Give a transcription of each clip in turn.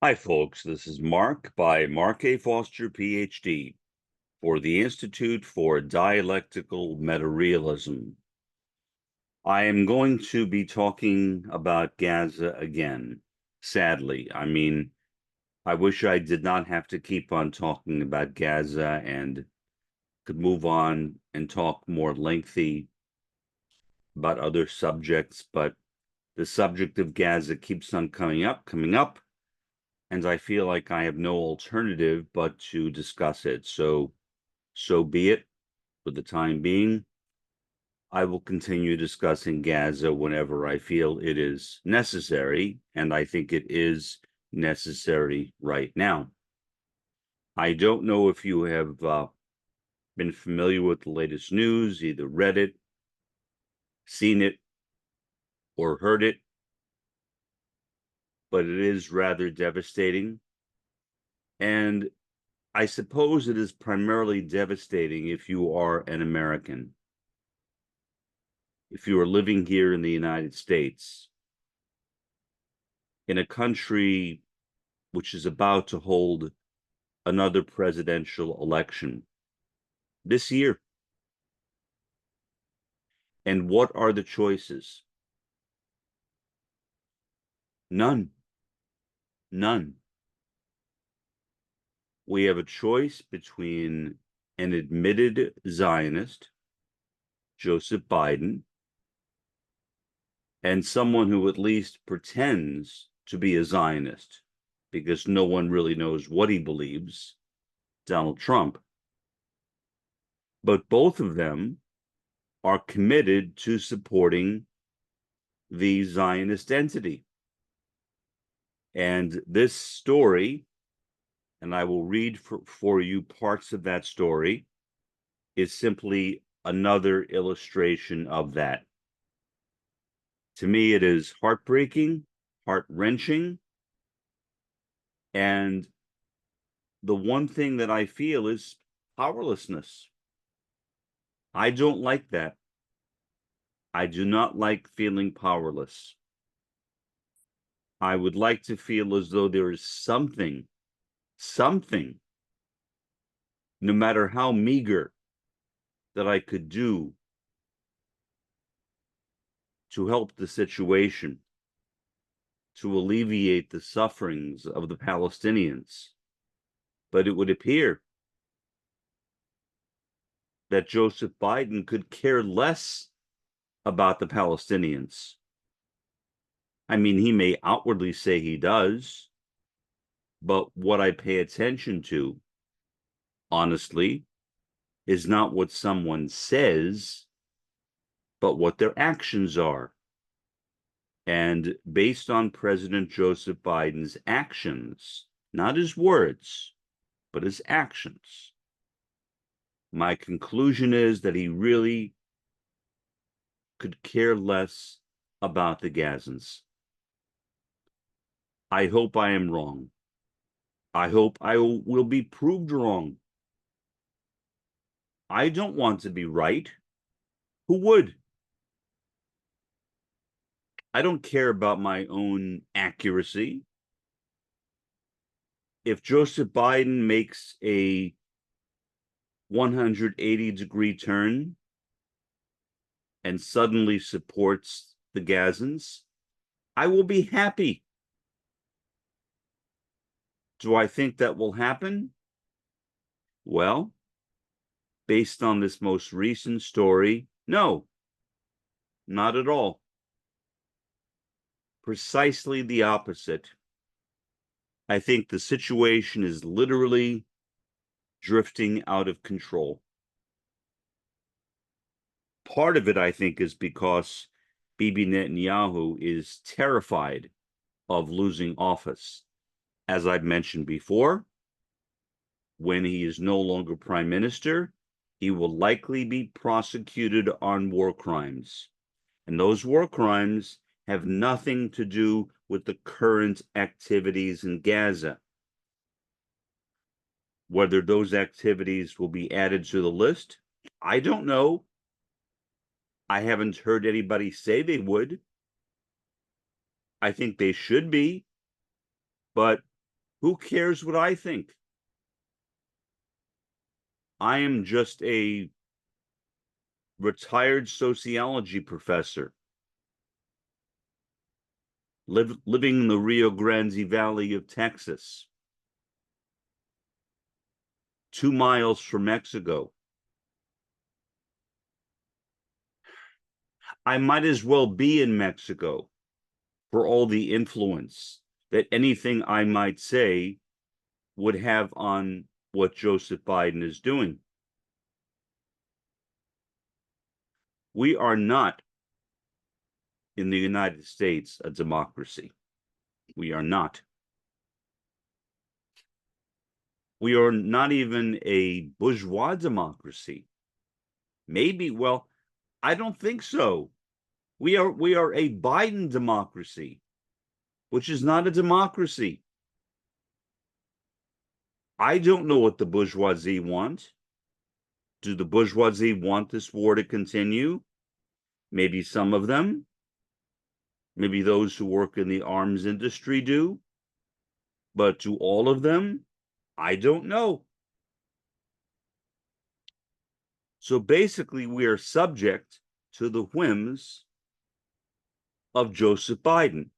Hi, folks. This is Mark by Mark A. Foster, Ph.D., for the Institute for Dialectical Metarealism. I am going to be talking about Gaza again, sadly. I wish I did not have to keep on talking about Gaza and could move on and talk more lengthy about other subjects, but the subject of Gaza keeps on coming up, and I feel like I have no alternative but to discuss it. So be it for the time being. I will continue discussing Gaza whenever I feel it is necessary, and I think it is necessary right now. I don't know if you have been familiar with the latest news, either read it, seen it, or heard it, but it is rather devastating. And I suppose it is primarily devastating if you are an American. If you are living here in the United States, in a country which is about to hold another presidential election this year. And what are the choices? None. None. We have a choice between an admitted Zionist, Joseph Biden, and someone who at least pretends to be a Zionist, because no one really knows what he believes, Donald Trump. But both of them are committed to supporting the Zionist entity. And this story, and I will read for you parts of that story, is simply another illustration of that. To me, it is heartbreaking, heart-wrenching, and the one thing that I feel is powerlessness. I don't like that. I do not like feeling powerless. I would like to feel as though there is something, no matter how meager, that I could do to help the situation, to alleviate the sufferings of the Palestinians. But it would appear that Joseph Biden could care less about the Palestinians. I mean, he may outwardly say he does, but what I pay attention to, honestly, is not what someone says, but what their actions are. And based on President Joseph Biden's actions, not his words, but his actions, my conclusion is that he really could care less about the Gazans. I hope I am wrong. I hope I will be proved wrong. I don't want to be right. Who would? I don't care about my own accuracy. If Joseph Biden makes a 180-degree turn and suddenly supports the Gazans, I will be happy. Do I think that will happen? Well, based on this most recent story, no, not at all. Precisely the opposite. I think the situation is literally drifting out of control. Part of it, I think, is because Bibi Netanyahu is terrified of losing office. As I've mentioned before, when he is no longer prime minister, he will likely be prosecuted on war crimes. And those war crimes have nothing to do with the current activities in Gaza. Whether those activities will be added to the list, I don't know. I haven't heard anybody say they would. I think they should be, but Who cares what I think? I am just a retired sociology professor living in the Rio Grande Valley of Texas, 2 miles from Mexico. I might as well be in Mexico for all the influence that anything I might say would have on what Joseph Biden is doing. We are not in the United States a democracy. We are not. We are not even a bourgeois democracy. Maybe, well, I don't think so. We are a Biden democracy, which is not a democracy. I don't know what the bourgeoisie want. Do the bourgeoisie want this war to continue? Maybe some of them. Maybe those who work in the arms industry do. But to all of them, I don't know. So basically, we are subject to the whims of Joseph Biden,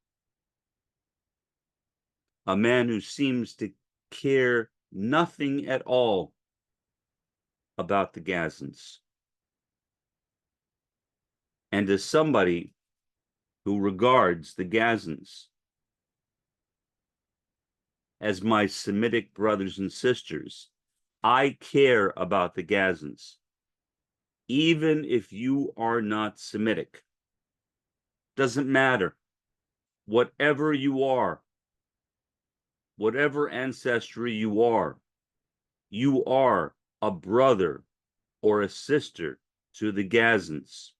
a man who seems to care nothing at all about the Gazans. And as somebody who regards the Gazans as my Semitic brothers and sisters, I care about the Gazans, even if you are not Semitic. Doesn't matter. Whatever you are, whatever ancestry you are a brother or a sister to the Gazans.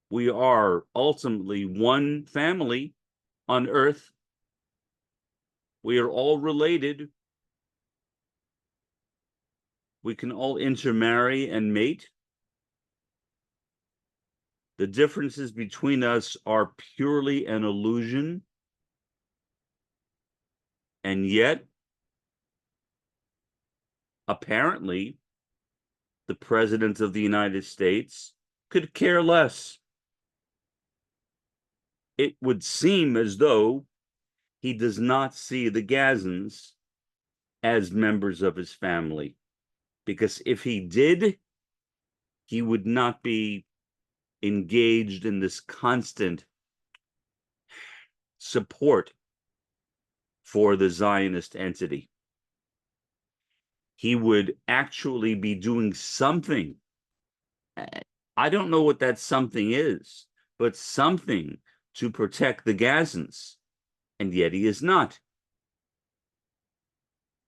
We are ultimately one family on earth. We are all related. We can all intermarry and mate. The differences between us are purely an illusion. And yet, apparently, the President of the United States could care less. It would seem as though he does not see the Gazans as members of his family, because if he did, he would not be engaged in this constant support for the Zionist entity. He would actually be doing something. I don't know what that something is, but something to protect the Gazans, and yet he is not.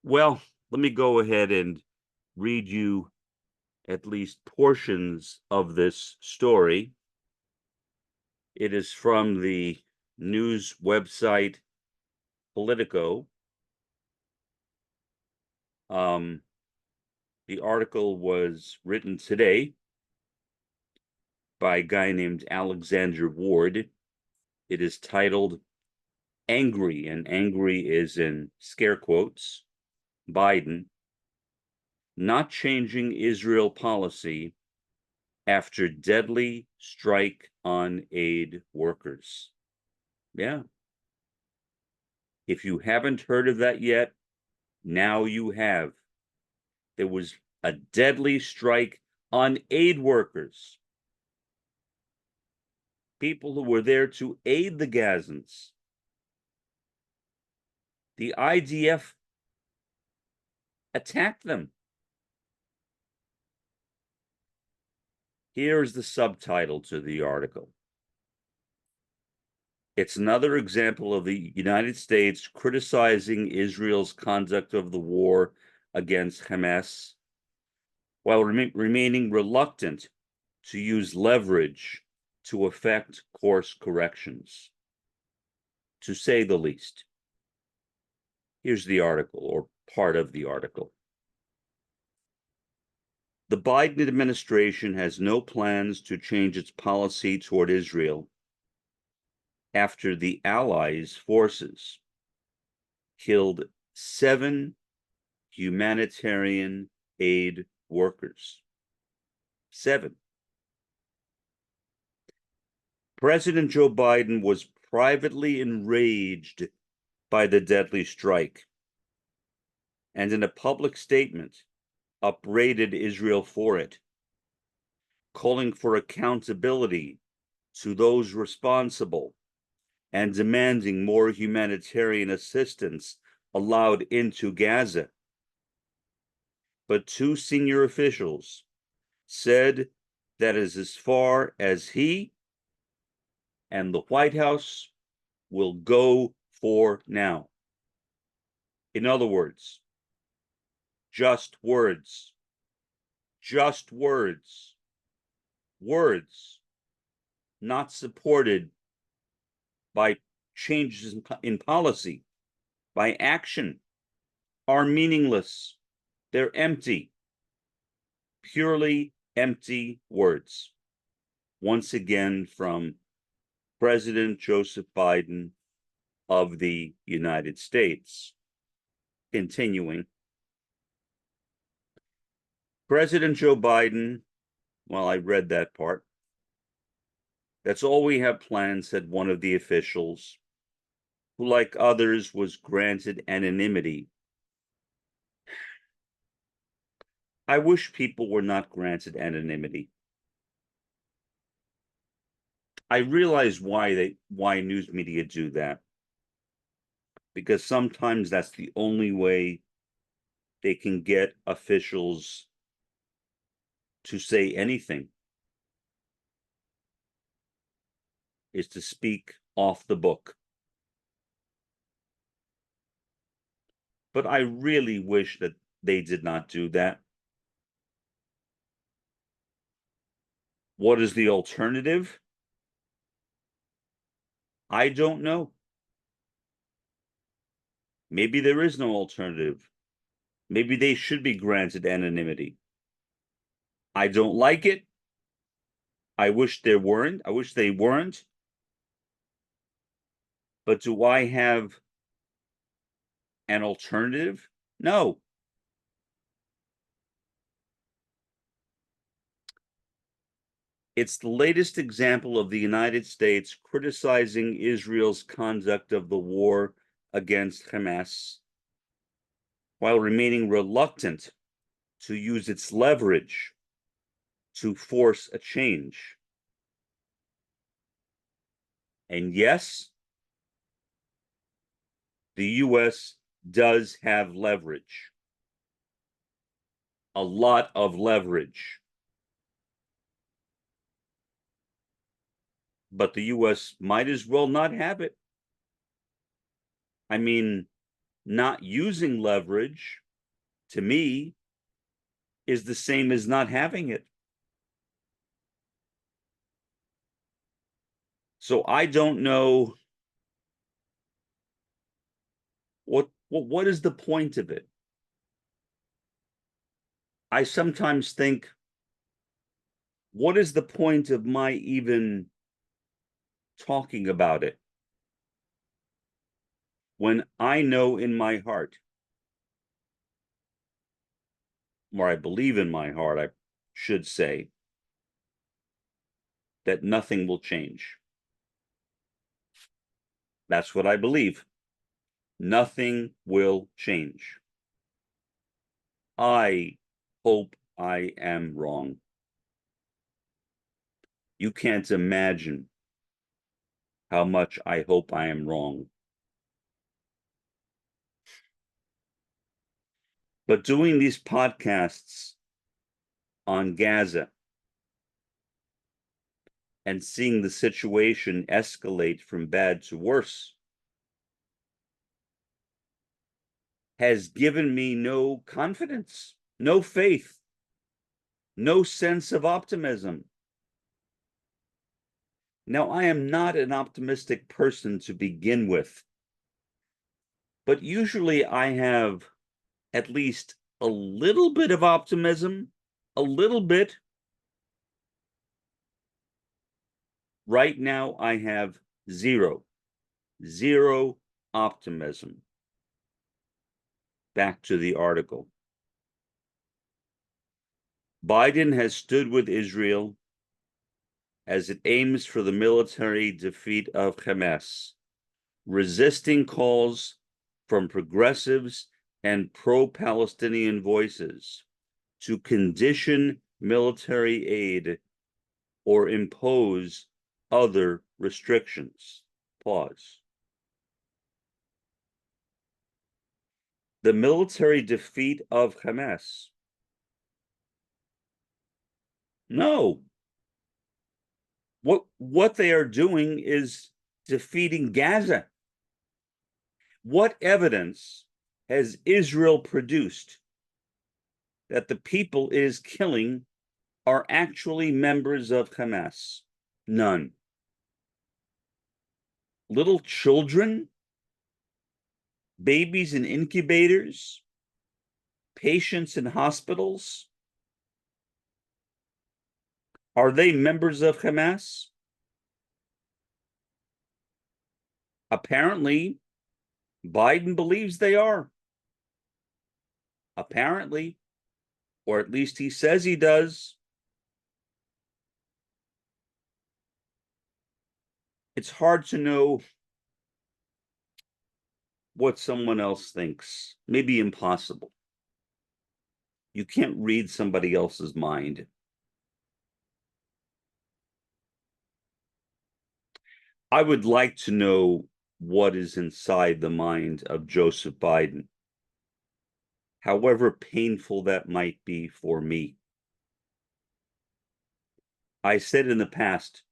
Well, let me go ahead and read you at least portions of this story. It is from the news website Politico. The article was written today by a guy named Alexander Ward. It is titled Angry, and angry is in scare quotes, Biden not changing Israel policy after deadly strike on aid workers. Yeah. If you haven't heard of that yet, now you have. There was a deadly strike on aid workers, people who were there to aid the Gazans. The IDF attacked them. Here's the subtitle to the article. It's another example of the United States criticizing Israel's conduct of the war against Hamas while remaining reluctant to use leverage to effect course corrections, to say the least. Here's the article, or part of the article. The Biden administration has no plans to change its policy toward Israel after the allies' forces killed 7 humanitarian aid workers. 7. President Joe Biden was privately enraged by the deadly strike, and in a public statement upbraided Israel for it, calling for accountability to those responsible and demanding more humanitarian assistance allowed into Gaza. But 2 senior officials said that is as far as he and the White House will go for now. In other words, just words, words not supported by changes in policy, by action, are meaningless. They're empty, purely empty words. Once again, from President Joseph Biden of the United States. Continuing, President Joe Biden, well, I read that part. That's all we have planned, said one of the officials, who, like others, was granted anonymity. I wish people were not granted anonymity. I realize why news media do that, because sometimes that's the only way they can get officials to say anything, is to speak off the book. But I really wish that they did not do that. What is the alternative? I don't know. Maybe there is no alternative. Maybe they should be granted anonymity. I don't like it. I wish there weren't. I wish they weren't. But do I have an alternative? No. It's the latest example of the United States criticizing Israel's conduct of the war against Hamas, while remaining reluctant to use its leverage to force a change. And yes, the US does have leverage, a lot of leverage. But the US might as well not have it. I mean, not using leverage, to me, is the same as not having it. So I don't know what is the point of it. I sometimes think, what is the point of my even talking about it when I know in my heart, or I believe in my heart, I should say, that nothing will change. That's what I believe. Nothing will change. I hope I am wrong. You can't imagine how much I hope I am wrong. But doing these podcasts on Gaza and seeing the situation escalate from bad to worse has given me no confidence, no faith, no sense of optimism. Now, I am not an optimistic person to begin with, but usually I have at least a little bit of optimism, a little bit. Right now, I have zero optimism. Back to the article. Biden has stood with Israel as it aims for the military defeat of Hamas, resisting calls from progressives and pro-Palestinian voices to condition military aid or impose other restrictions. Pause. The military defeat of Hamas. No. What they are doing is defeating Gaza. What evidence has Israel produced that the people it is killing are actually members of Hamas? None. Little children, babies in incubators, patients in hospitals, are they members of Hamas? Apparently, Biden believes they are. Apparently, or at least he says he does. It's hard to know what someone else thinks. Maybe impossible. You can't read somebody else's mind. I would like to know what is inside the mind of Joseph Biden, however painful that might be for me. I said in the past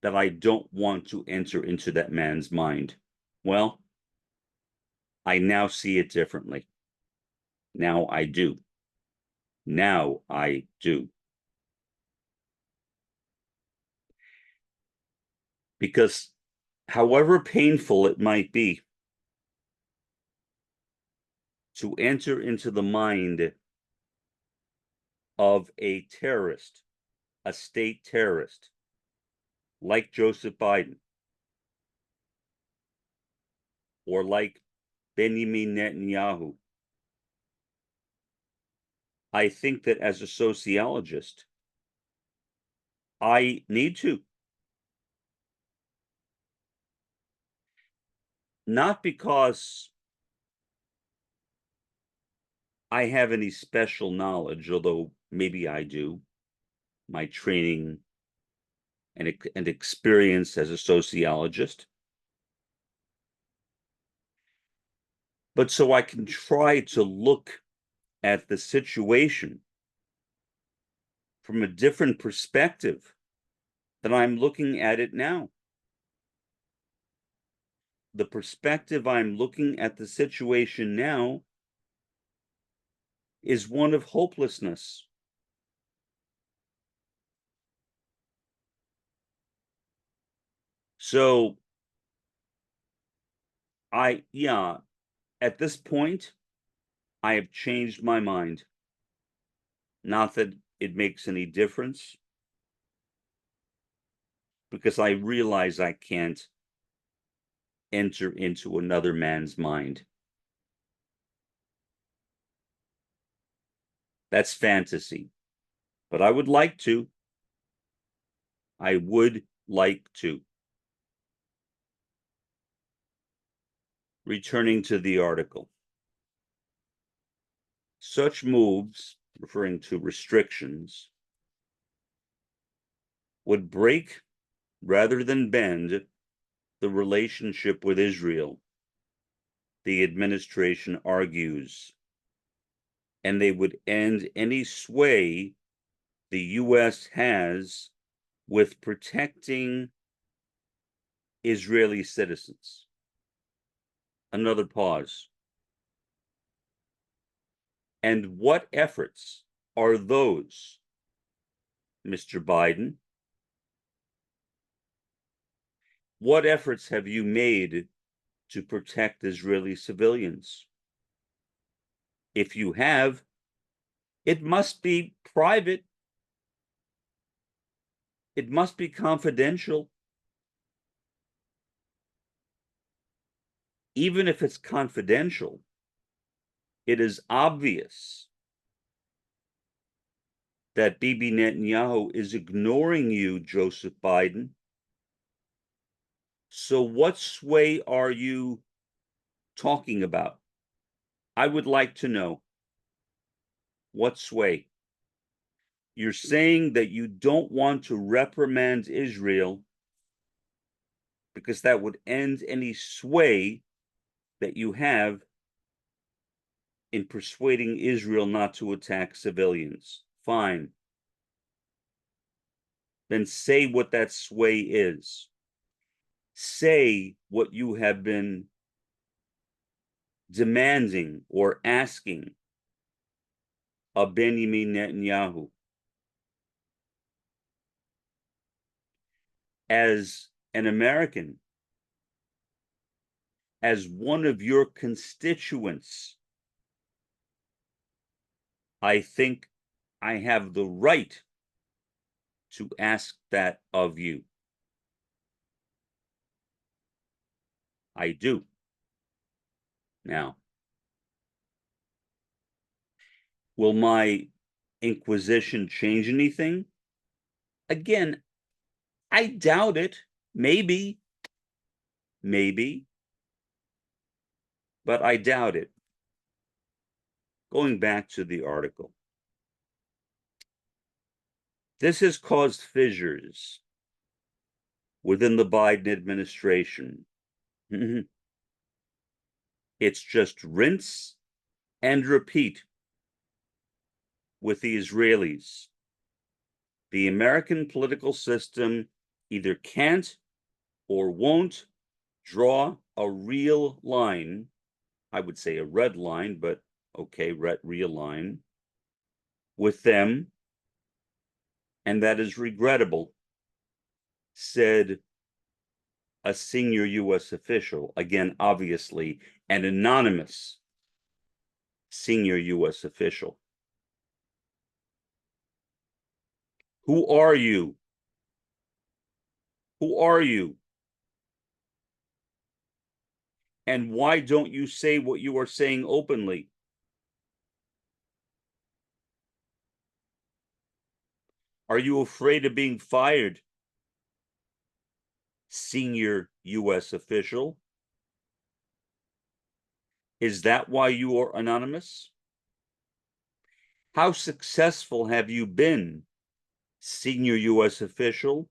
that I don't want to enter into that man's mind. Well, I now see it differently. Now I do. Now I do. Because however painful it might be to enter into the mind of a terrorist, a state terrorist, like Joseph Biden, or like Benjamin Netanyahu, I think that as a sociologist, I need to. Not because I have any special knowledge, although maybe I do, my training and experience as a sociologist, but so I can try to look at the situation from a different perspective than I'm looking at it now. The perspective I'm looking at the situation now is one of hopelessness. So at this point, I have changed my mind. Not that it makes any difference, because I realize I can't enter into another man's mind. That's fantasy. But I would like to. I would like to. Returning to the article. Such moves, referring to restrictions, would break rather than bend the relationship with Israel, the administration argues, and they would end any sway the U.S. has with protecting Israeli citizens. Another pause. And what efforts are those, Mr. Biden? What efforts have you made to protect Israeli civilians? If you have, it must be private. It must be confidential. even if it's confidential, it is obvious that Bibi Netanyahu is ignoring you, Joseph Biden. So what sway are you talking about? I would like to know. What sway? You're saying that you don't want to reprimand Israel because that would end any sway that you have in persuading Israel not to attack civilians. Fine. Then say what that sway is. Say what you have been demanding or asking of Benjamin Netanyahu. As an American, as one of your constituents, I think I have the right to ask that of you. I do. Now, will my inquisition change anything? Again, I doubt it. Maybe, but I doubt it. Going back to the article. This has caused fissures within the Biden administration. It's just rinse and repeat with the Israelis. The American political system either can't or won't draw a real line. I would say a red line, but okay, real line with them, and that is regrettable, said a senior U.S. official, again, obviously an anonymous senior U.S. official. Who are you? Who are you? And why don't you say what you are saying openly? Are you afraid of being fired, senior U.S. official? Is that why you are anonymous? How successful have you been, senior U.S. official,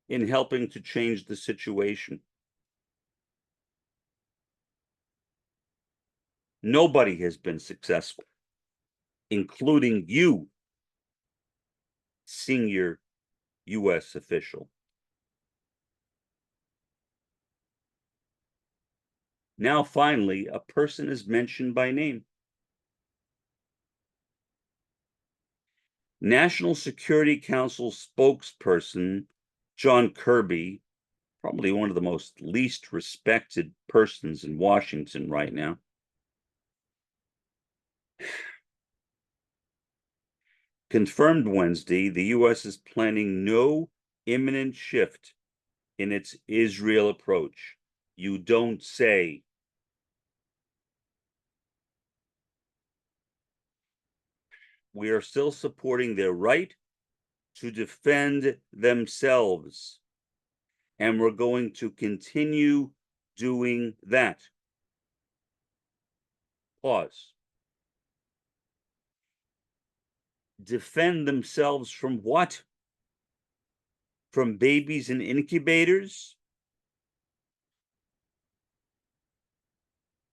in helping to change the situation? Nobody has been successful, including you, senior U.S. official. Now, finally, a person is mentioned by name. National Security Council spokesperson John Kirby, probably one of the most least respected persons in Washington right now, confirmed Wednesday the U.S. is planning no imminent shift in its Israel approach. You don't say. We are still supporting their right to defend themselves, and we're going to continue doing that. Pause. Defend themselves from what? From babies in incubators?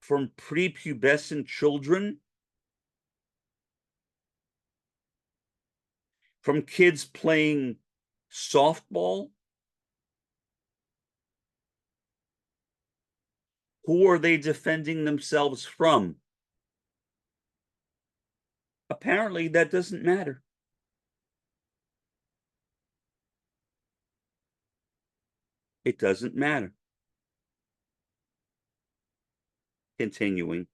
From prepubescent children? From kids playing softball? Who are they defending themselves from? Apparently, that doesn't matter. It doesn't matter. Continuing.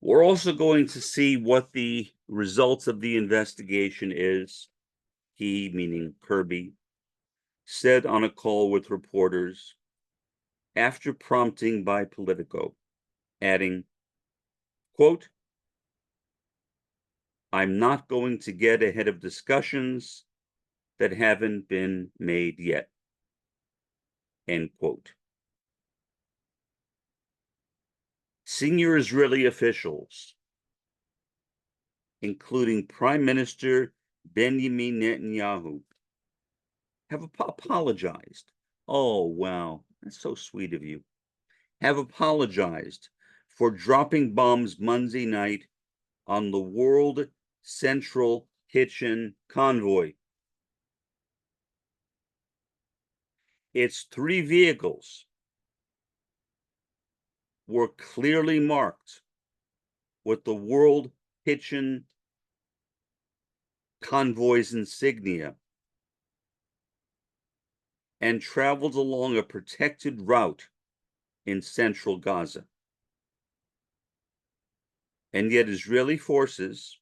We're also going to see what the results of the investigation is. He, meaning Kirby, said on a call with reporters after prompting by Politico, adding, quote, "I'm not going to get ahead of discussions that haven't been made yet," end quote. Senior Israeli officials, including Prime Minister Benjamin Netanyahu, have apologized. Oh, wow, that's so sweet of you. Have apologized for dropping bombs Monday night on the World Central Kitchen convoy. Its 3 vehicles were clearly marked with the World Kitchen convoy's insignia and traveled along a protected route in central Gaza. And yet Israeli forces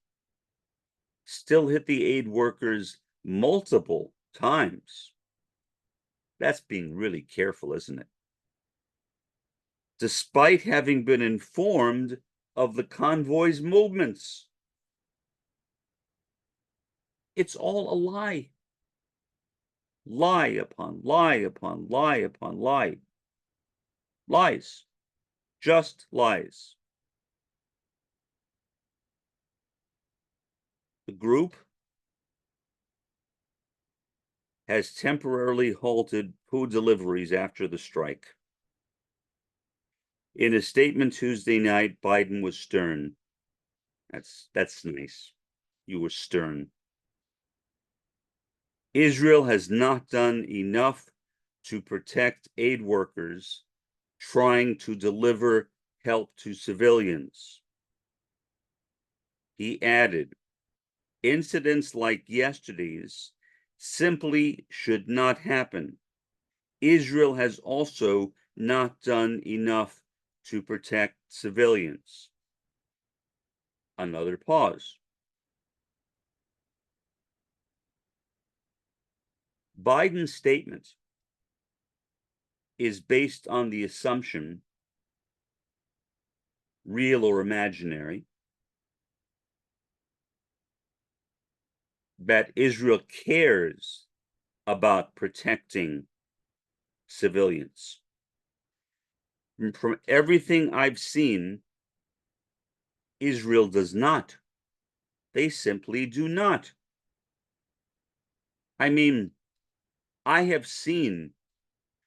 still hit the aid workers multiple times. That's being really careful, isn't it? Despite having been informed of the convoy's movements. It's all a lie. Lie upon lie upon lie upon lie. Lies. Just lies. The group has temporarily halted food deliveries after the strike. In a statement Tuesday night, Biden was stern. That's nice. You were stern. Israel has not done enough to protect aid workers trying to deliver help to civilians. He added, incidents like yesterday's simply should not happen. Israel has also not done enough to protect civilians. Another pause. Biden's statement is based on the assumption, real or imaginary, that Israel cares about protecting civilians. And from everything I've seen, Israel does not. They simply do not. I mean, I have seen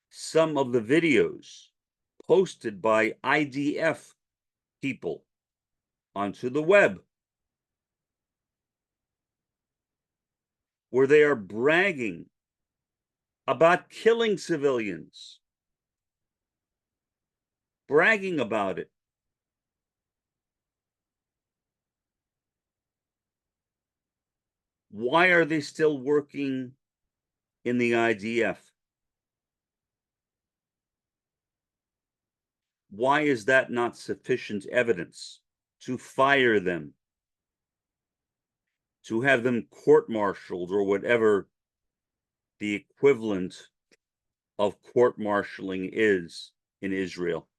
some of the videos posted by IDF people onto the web where they are bragging about killing civilians, bragging about it. Why are they still working in the IDF? Why is that not sufficient evidence to fire them, to have them court-martialed, or whatever the equivalent of court-martialing is in Israel?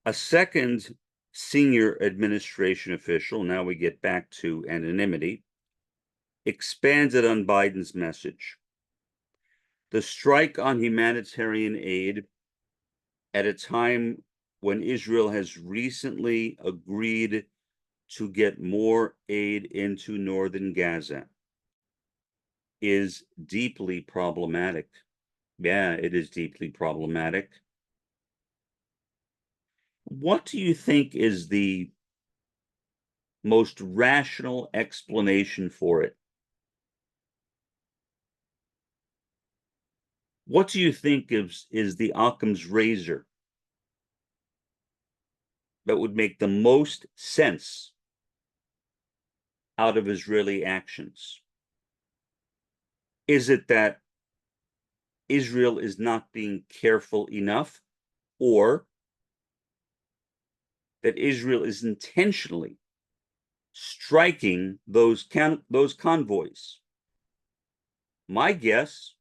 A second senior administration official, now we get back to anonymity, expanded on Biden's message. The strike on humanitarian aid at a time when Israel has recently agreed to get more aid into northern Gaza is deeply problematic. Yeah, it is deeply problematic. What do you think is the most rational explanation for it? What do you think is the Occam's razor that would make the most sense out of Israeli actions? Is it that Israel is not being careful enough, or that Israel is intentionally striking those convoys? My guess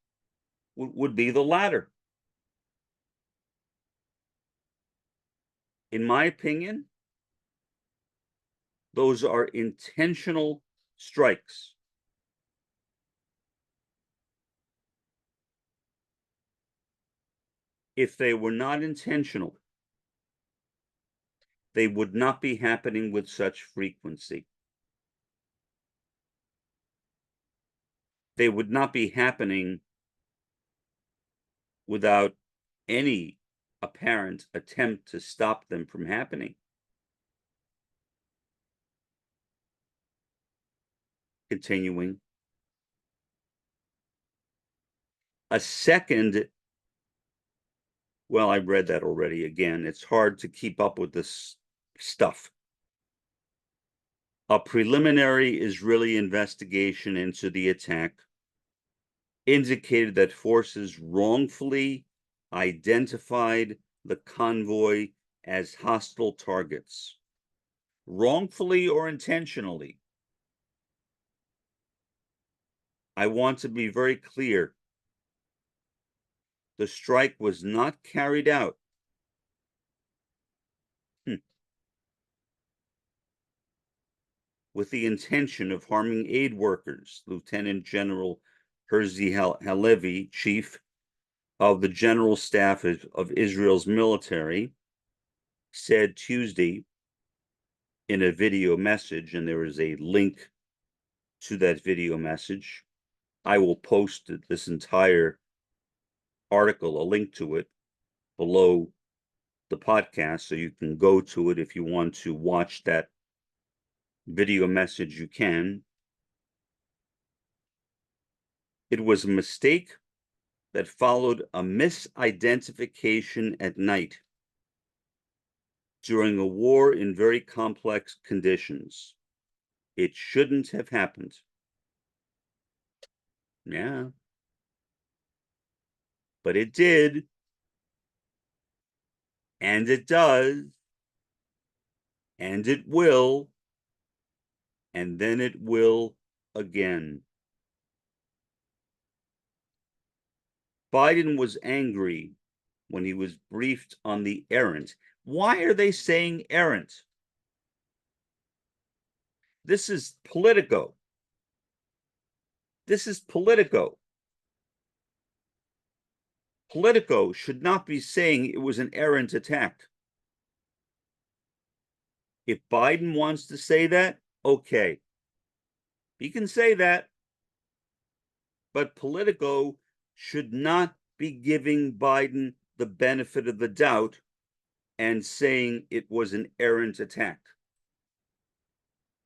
would be the latter. In my opinion, those are intentional strikes. If they were not intentional, they would not be happening with such frequency. They would not be happening without any apparent attempt to stop them from happening. Continuing. A second, well, I read that already. Again, it's hard to keep up with this stuff. A preliminary Israeli investigation into the attack indicated that forces wrongfully identified the convoy as hostile targets, wrongfully or intentionally. I want to be very clear. The strike was not carried out with the intention of harming aid workers. Lieutenant General Herzi Halevi, chief of the General Staff of Israel's military, said Tuesday in a video message, and there is a link to that video message. I will post this entire article, a link to it, below the podcast, so you can go to it if you want to watch that video message. You can. It was a mistake that followed a misidentification at night during a war in very complex conditions. It shouldn't have happened. Yeah. But it did. And it does. And it will. And then it will again. Biden was angry when he was briefed on the errant. Why are they saying errant? This is Politico. This is Politico. Politico should not be saying it was an errant attack. If Biden wants to say that, okay. He can say that. But Politico should not be giving Biden the benefit of the doubt and saying it was an errant attack.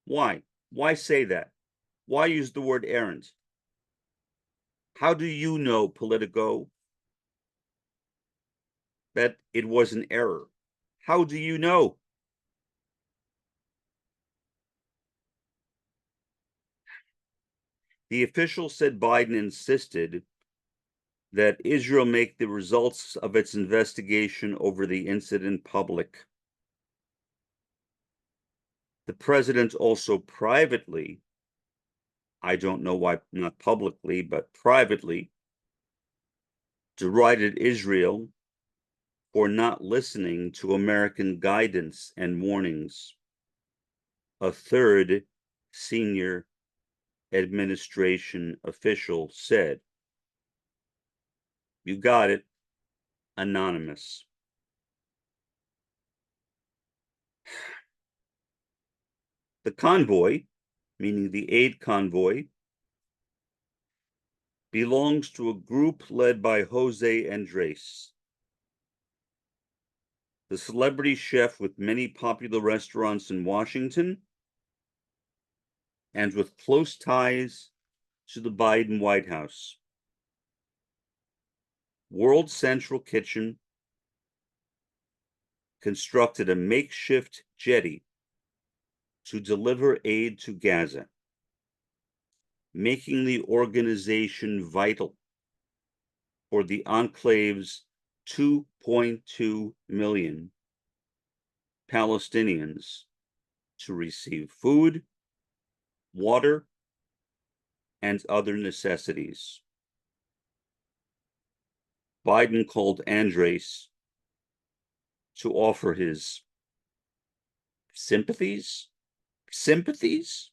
Why? Why say that? Why use the word errant? How do you know, Politico, that it was an error? How do you know? The official said Biden insisted that Israel make the results of its investigation over the incident public. The president also privately, I don't know why not publicly, but privately, derided Israel for not listening to American guidance and warnings. A third senior administration official said, "You got it, anonymous." The convoy, meaning the aid convoy, belongs to a group led by Jose Andres, the celebrity chef with many popular restaurants in Washington and with close ties to the Biden White House. World Central Kitchen constructed a makeshift jetty to deliver aid to Gaza, making the organization vital for the enclave's 2.2 million Palestinians to receive food, water, and other necessities. Biden called Andres to offer his sympathies. Sympathies?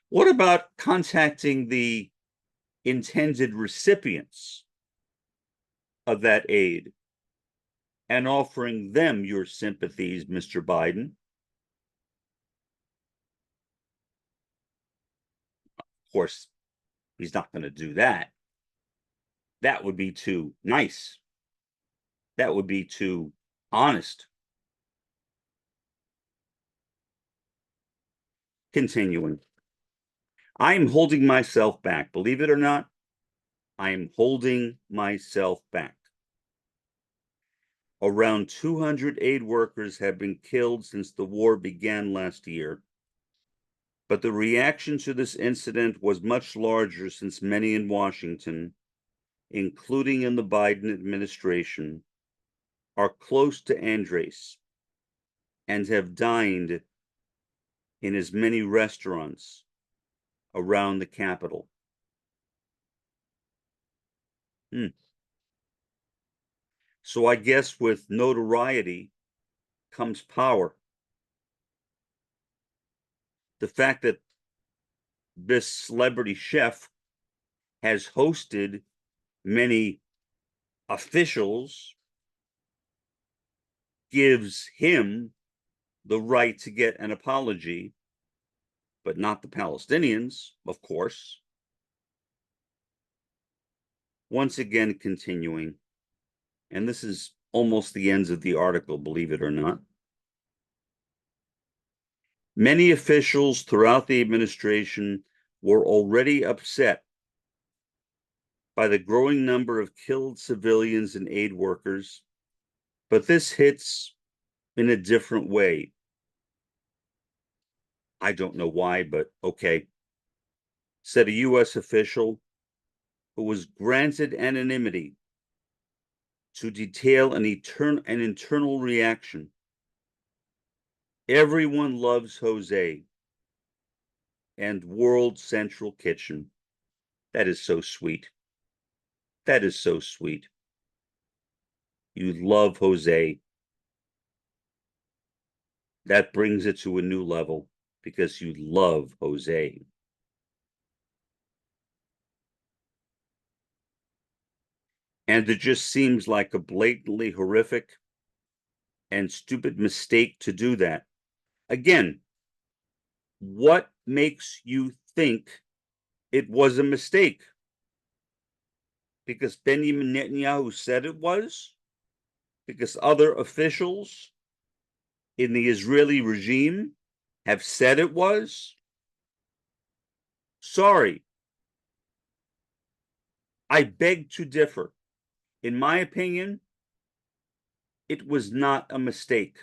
What about contacting the intended recipients of that aid and offering them your sympathies, Mr. Biden? Of course, he's not going to do that. That would be too nice. That would be too honest. Continuing. I am holding myself back. Believe it or not, I am holding myself back. Around 200 aid workers have been killed since the war began last year. But the reaction to this incident was much larger since many in Washington, including in the Biden administration, are close to Andres and have dined in as many restaurants around the Capitol. So I guess with notoriety comes power. The fact that this celebrity chef has hosted many officials gives him the right to get an apology, but not the Palestinians, of course. Once again, continuing, and this is almost the end of the article, believe it or not. Many officials throughout the administration were already upset by the growing number of killed civilians and aid workers, but this hits in a different way. I don't know why, but okay. Said a U.S. official who was granted anonymity to detail an internal reaction. Everyone loves Jose and World Central Kitchen. That is so sweet. That is so sweet. You love Jose. That brings it to a new level because you love Jose. And it just seems like a blatantly horrific and stupid mistake to do that. Again, what makes you think it was a mistake? Because Benjamin Netanyahu said it was? Because other officials in the Israeli regime have said it was? Sorry. I beg to differ. In my opinion, it was not a mistake.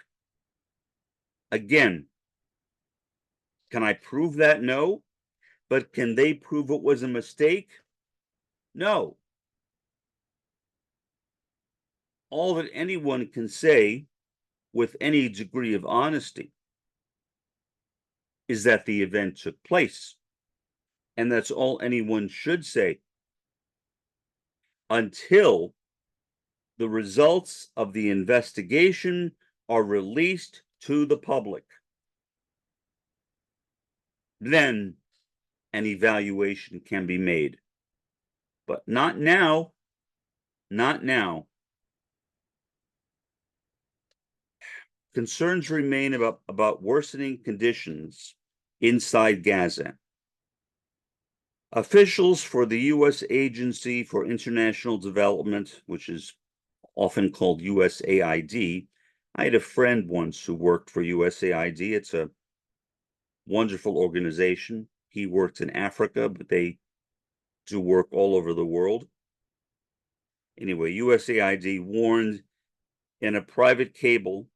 Again, can I prove that? No. But can they prove it was a mistake? No. All that anyone can say with any degree of honesty is that the event took place. And that's all anyone should say until the results of the investigation are released to the public. Then an evaluation can be made. But not now. Not now. Concerns remain about worsening conditions inside Gaza. Officials for the U.S. Agency for International Development, which is often called USAID. I had a friend once who worked for USAID. It's a wonderful organization. He worked in Africa, but they do work all over the world. Anyway, USAID warned in a private cable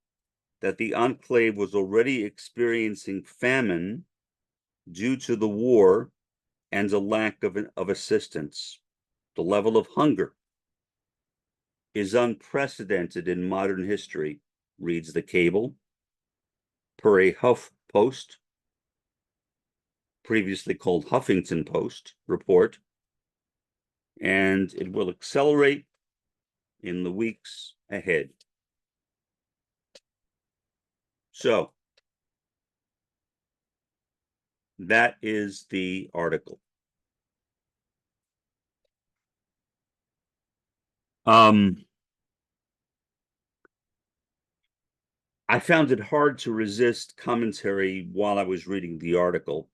that the enclave was already experiencing famine due to the war and a lack of assistance. The level of hunger is unprecedented in modern history, reads the cable, per a Huff Post, previously called Huffington Post, report. and it will accelerate in the weeks ahead. So that is the article. I found it hard to resist commentary while I was reading the article.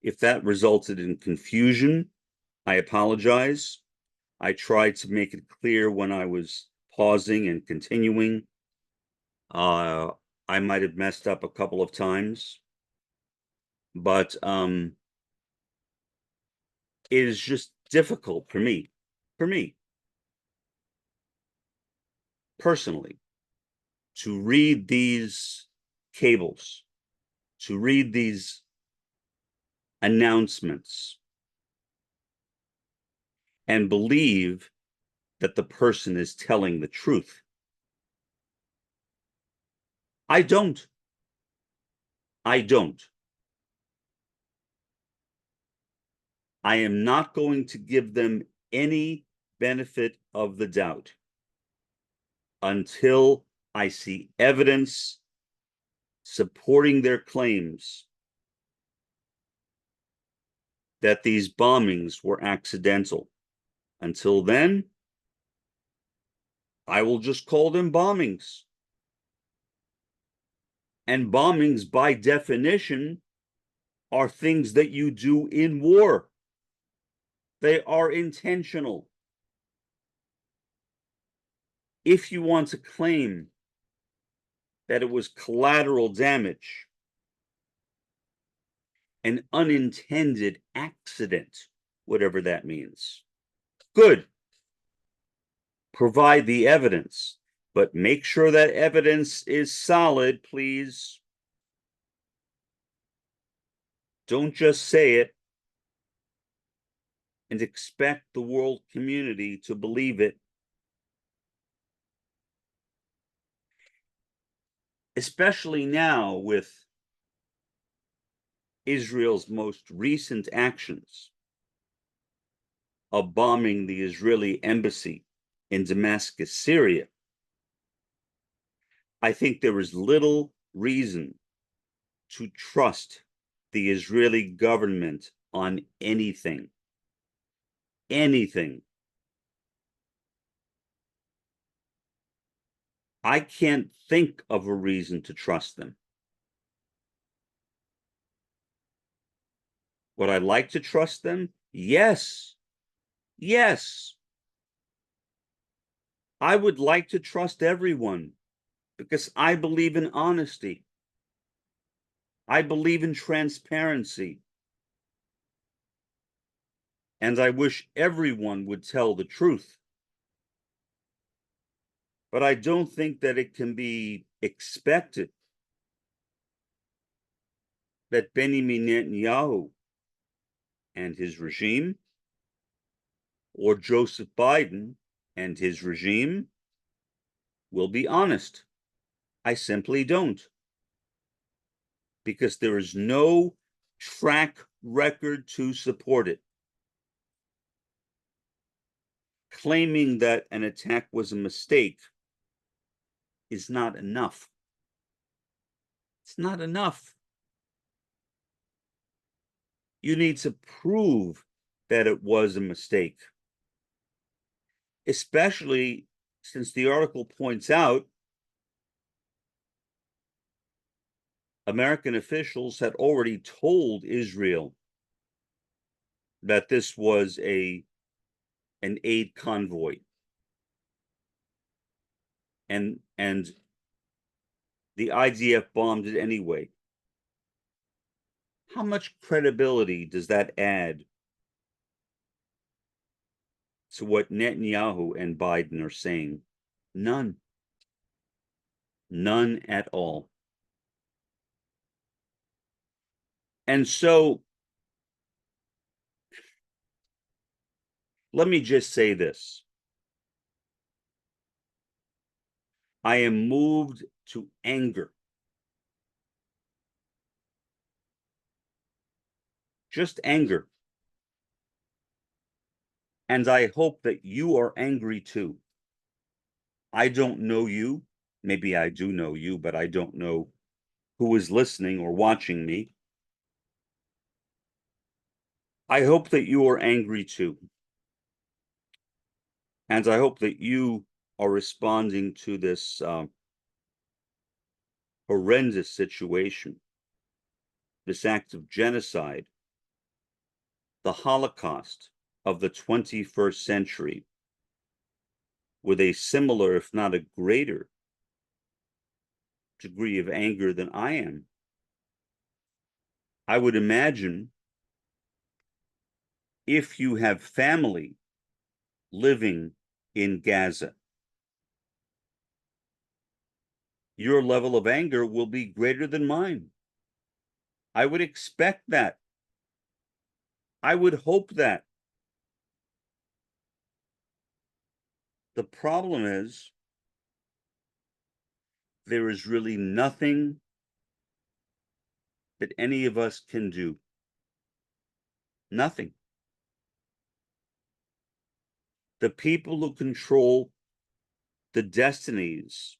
If that resulted in confusion, I apologize. I tried to make it clear when I was pausing and continuing. I might have messed up a couple of times, but it is just difficult for me personally, to read these cables, to read these announcements, and believe that the person is telling the truth. I don't. I don't. I am not going to give them any benefit of the doubt until I see evidence supporting their claims that these bombings were accidental. Until then, I will just call them bombings. And bombings, by definition, are things that you do in war. They are intentional. If you want to claim that it was collateral damage, an unintended accident, whatever that means, good. Provide the evidence, but make sure that evidence is solid, please. Don't just say it and expect the world community to believe it. Especially now with Israel's most recent actions of bombing the Israeli embassy in Damascus, Syria. I think there is little reason to trust the Israeli government on anything. Anything. I can't think of a reason to trust them. Would I like to trust them? Yes. Yes. I would like to trust everyone because I believe in honesty. I believe in transparency. And I wish everyone would tell the truth. But I don't think that it can be expected that Benjamin Netanyahu and his regime, or Joseph Biden and his regime, will be honest. I simply don't. Because there is no track record to support it. Claiming that an attack was a mistake is not enough. It's not enough. You need to prove that it was a mistake. Especially since the article points out American officials had already told Israel that this was an aid convoy. And the IDF bombed it anyway. How much credibility does that add to what Netanyahu and Biden are saying? None. None at all. And so, let me just say this. I am moved to anger. Just anger. And I hope that you are angry too. I don't know you. Maybe I do know you, but I don't know who is listening or watching me. I hope that you are angry too. And I hope that you are responding to this horrendous situation, this act of genocide, the Holocaust of the 21st century, with a similar, if not a greater, degree of anger than I am. I would imagine if you have family living in Gaza, your level of anger will be greater than mine. I would expect that. I would hope that. The problem is, there is really nothing that any of us can do. Nothing. The people who control the destinies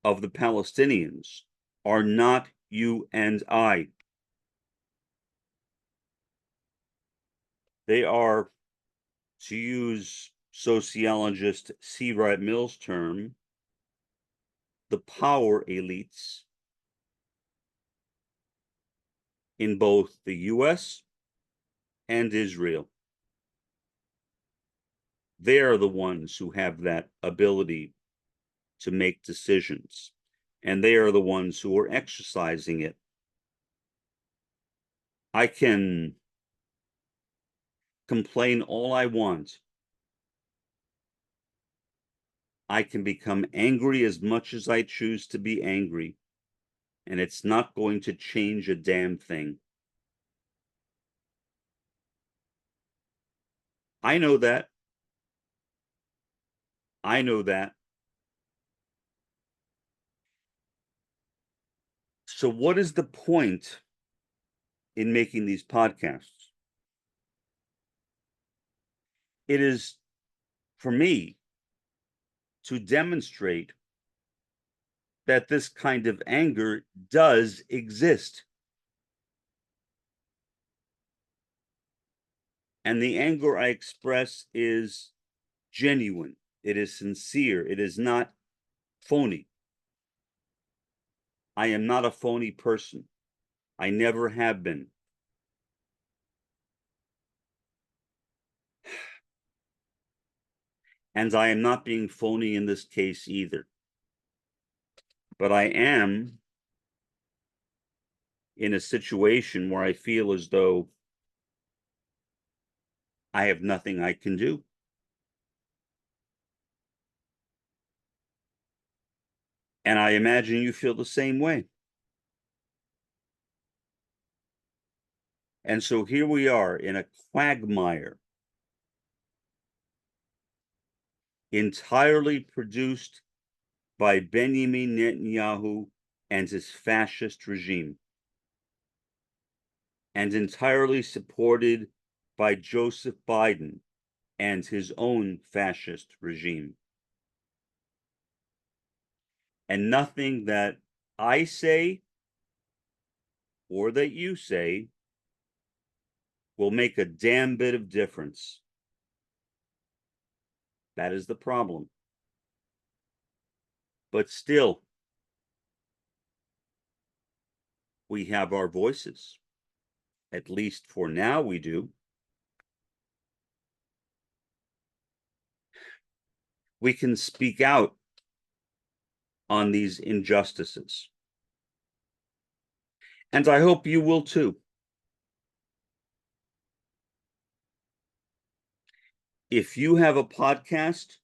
of the Palestinians are not you and I. They are, to use sociologist C. Wright Mill's term, the power elites in both the US and Israel. They are the ones who have that ability to make decisions, and they are the ones who are exercising it. I can complain all I want. I can become angry as much as I choose to be angry, and it's not going to change a damn thing. I know that. I know that. So what is the point in making these podcasts? It is, for me, to demonstrate that this kind of anger does exist. And the anger I express is genuine. It is sincere. It is not phony. I am not a phony person. I never have been. And I am not being phony in this case either. But I am in a situation where I feel as though I have nothing I can do. And I imagine you feel the same way. And so here we are in a quagmire, entirely produced by Benjamin Netanyahu and his fascist regime, and entirely supported by Joseph Biden and his own fascist regime. And nothing that I say or that you say will make a damn bit of difference. That is the problem. But still, we have our voices. At least for now we do. We can speak out on these injustices. And I hope you will too. If you have a podcast,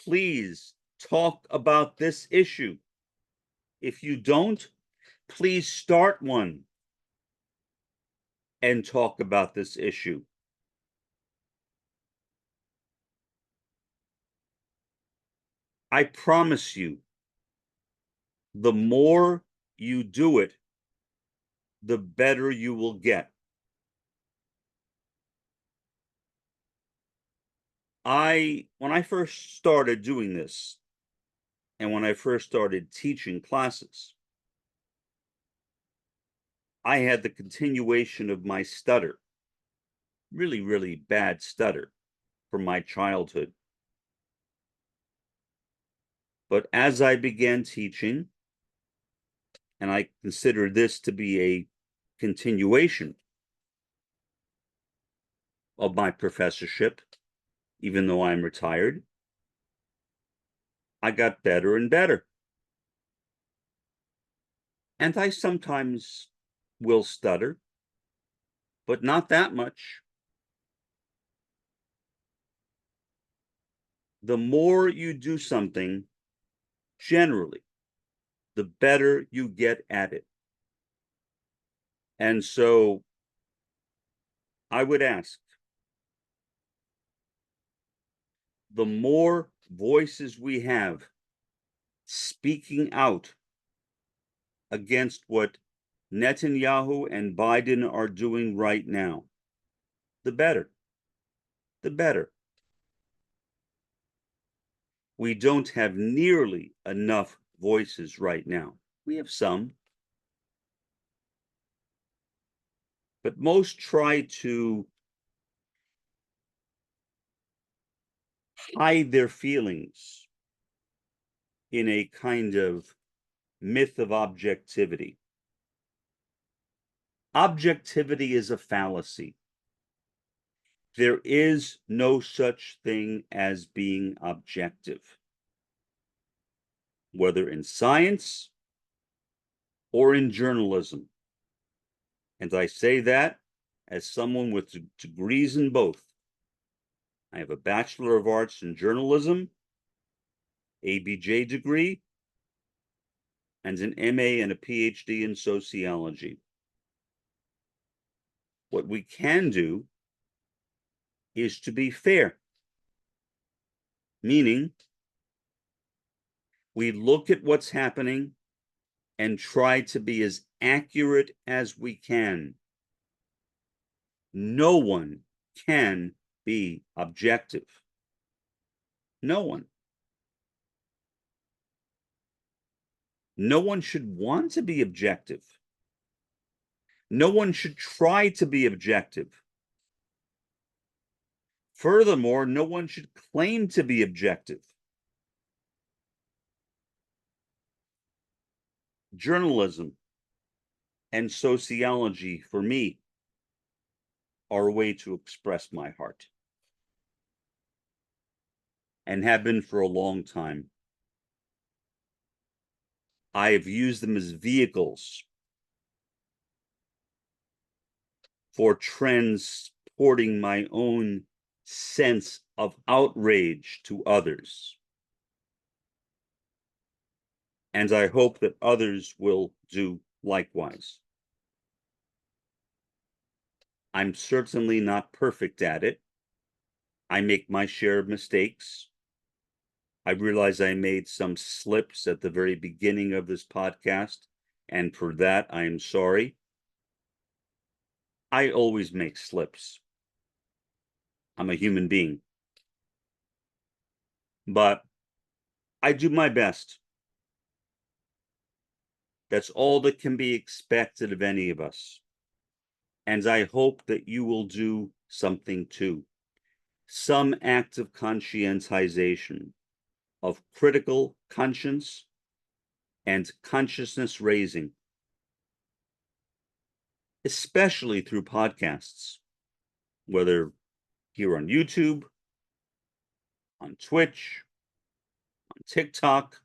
please talk about this issue. If you don't, please start one and talk about this issue. I promise you, the more you do it, the better you will get. When I first started doing this, and when I first started teaching classes, I had the continuation of my stutter, really, really bad stutter from my childhood. But as I began teaching, and I consider this to be a continuation of my professorship, even though I'm retired, I got better and better. And I sometimes will stutter, but not that much. The more you do something, generally, the better you get at it. And so I would ask, the more voices we have speaking out against what Netanyahu and Biden are doing right now, the better. The better. We don't have nearly enough voices right now. We have some, but most try to hide their feelings in a kind of myth of objectivity. Objectivity is a fallacy. There is no such thing as being objective, whether in science or in journalism. And I say that as someone with degrees in both. I have a Bachelor of Arts in Journalism, ABJ degree, and an MA and a Ph.D. in sociology. What we can do is to be fair, meaning we look at what's happening and try to be as accurate as we can. No one can be objective. No one. No one should want to be objective. No one should try to be objective. Furthermore, no one should claim to be objective. Journalism and sociology, for me, are a way to express my heart, and have been for a long time. I have used them as vehicles for transporting my own sense of outrage to others. And I hope that others will do likewise. I'm certainly not perfect at it. I make my share of mistakes. I realize I made some slips at the very beginning of this podcast, and for that I am sorry. I always make slips. I'm a human being. But I do my best. That's all that can be expected of any of us. And I hope that you will do something too. Some act of conscientization, of critical conscience and consciousness raising, especially through podcasts, whether here on YouTube, on Twitch, on TikTok,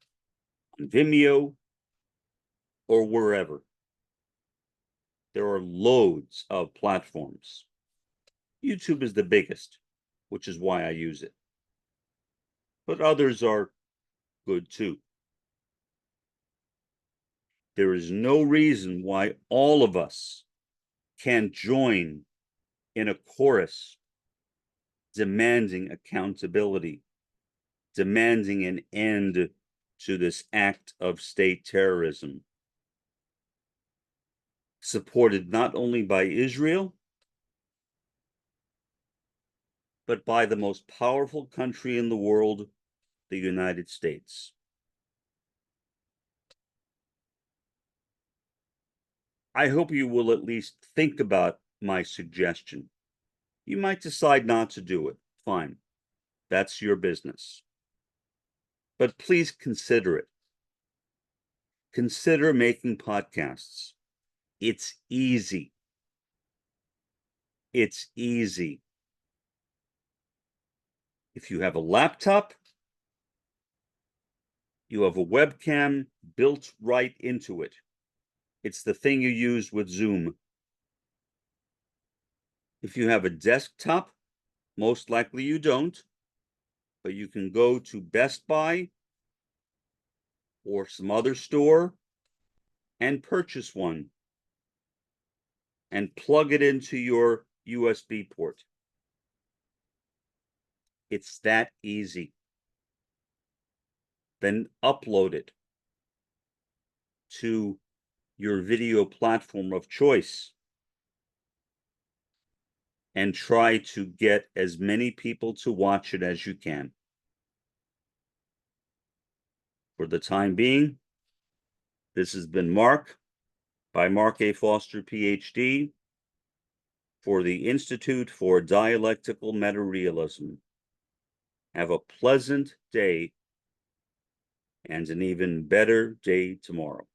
on Vimeo, or wherever. There are loads of platforms. YouTube is the biggest, which is why I use it. But others are good too. There is no reason why all of us can't join in a chorus demanding accountability, demanding an end to this act of state terrorism, supported not only by Israel, but by the most powerful country in the world, the United States. I hope you will at least think about my suggestion. You might decide not to do it. Fine. That's your business. But please consider it. Consider making podcasts. It's easy. It's easy. If you have a laptop, you have a webcam built right into it. It's the thing you use with Zoom. If you have a desktop, most likely you don't, but you can go to Best Buy or some other store and purchase one and plug it into your USB port. It's that easy. Then upload it to your video platform of choice and try to get as many people to watch it as you can. For the time being, this has been Mark by Mark A. Foster, Ph.D. for the Institute for Dialectical Metarealism. Have a pleasant day and an even better day tomorrow.